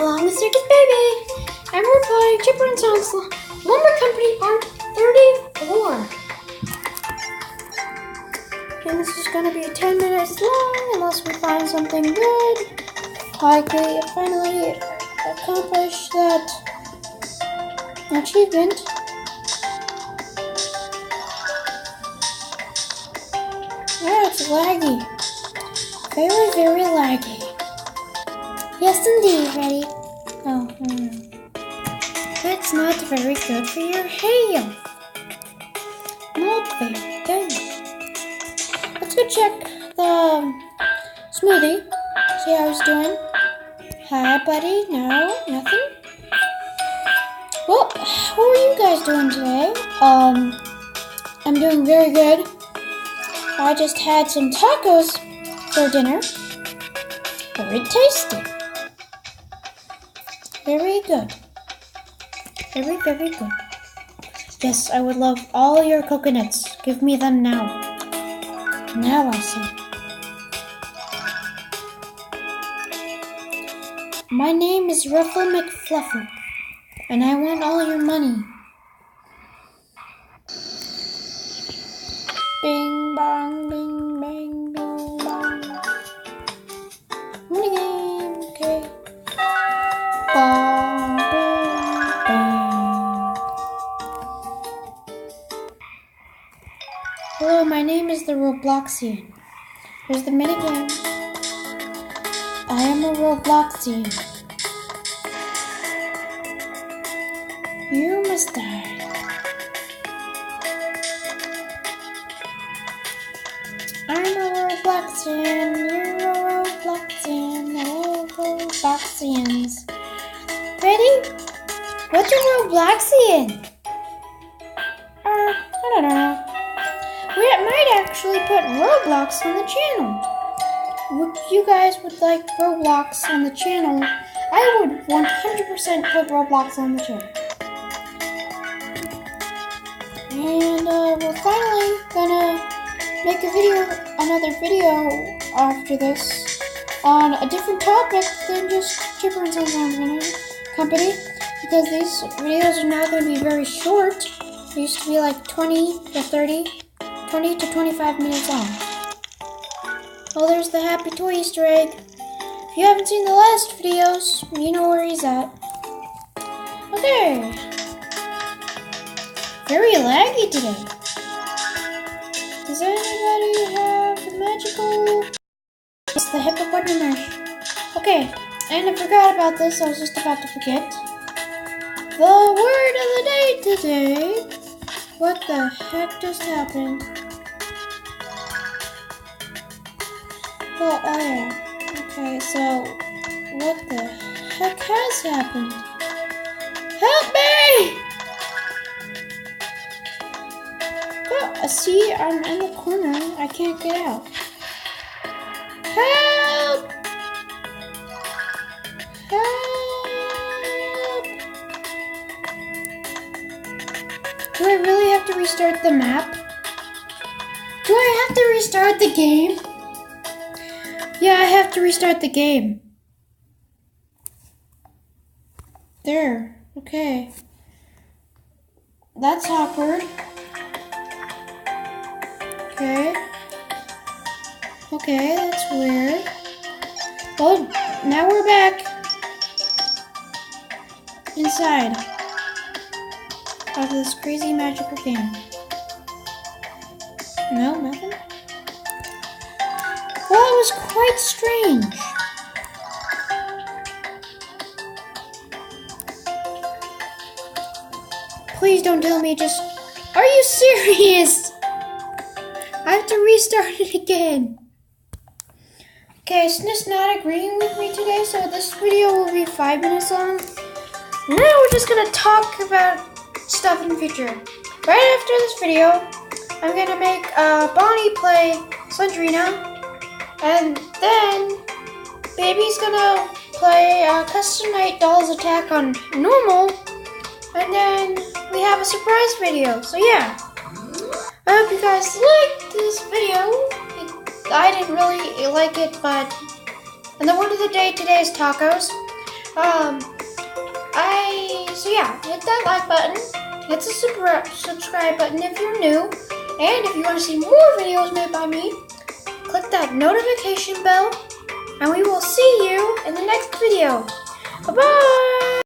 along with Circus Baby, and we're playing Chipper and Son's Lumber Company Part 34. And this is going to be 10 minutes long unless we find something good. Like we finally accomplished that achievement. Yeah, it's laggy. Very, very laggy. Yes, indeed, Freddy. Oh, that's not very good for your health. Not very good. Let's go check the smoothie. See how he's doing. Hi, buddy. No, nothing. Well, how are you guys doing today? I'm doing very good. I just had some tacos for dinner. Very tasty. Very good. Very, very good. Yes, I would love all your coconuts. Give me them now. Now I see. My name is Ruffle McFluffle, and I want all your money. Bing bong, bing bang, bing bong. Money game, okay. Bong, bing, bang. Hello, my name is the Robloxian. Here's the minigame. I am a Robloxian. You must die. I'm a Robloxian. You're a Robloxian. Hello, Robloxians. Ready? What's a Robloxian? I don't know. We might actually put Roblox on the channel. If you guys would like Roblox on the channel, I would 100% put Roblox on the channel. And we're finally gonna make another video after this on a different topic than just Chipper and Son's Lumber Company, because these videos are now going to be very short. They used to be like 20 to 25 minutes long. Oh, there's the Happy Toy Easter egg. If you haven't seen the last videos, you know where he's at. Okay. Very laggy today. Does anybody have the magical... It's the hippopotamus. Okay, and I forgot about this. I was just about to forget. The word of the day today. What the heck just happened? Oh yeah. Okay, so what the heck has happened? Help me! Oh, see, I'm in the corner. I can't get out. Help! Help! Do I really have to restart the map? Do I have to restart the game? Yeah, I have to restart the game. There. Okay. That's awkward. Okay. Okay, that's weird. Oh, now we're back. Inside. Of this crazy magical game. No, nothing? Well, it was quite strange. Please don't tell me just... Are you serious? I have to restart it again. Okay, it's just not agreeing with me today, so this video will be 5 minutes long. Now we're just gonna talk about stuff in the future. Right after this video, I'm gonna make Bonnie play Slendrina. And then, Baby's gonna play Custom Night Dolls Attack on Normal. And then, we have a surprise video. So yeah. I hope you guys liked this video. I didn't really like it, but... And the word of the day today is tacos. So yeah, hit that like button, hit the subscribe button if you're new, and if you want to see more videos made by me, click that notification bell, and we will see you in the next video. Bye-bye!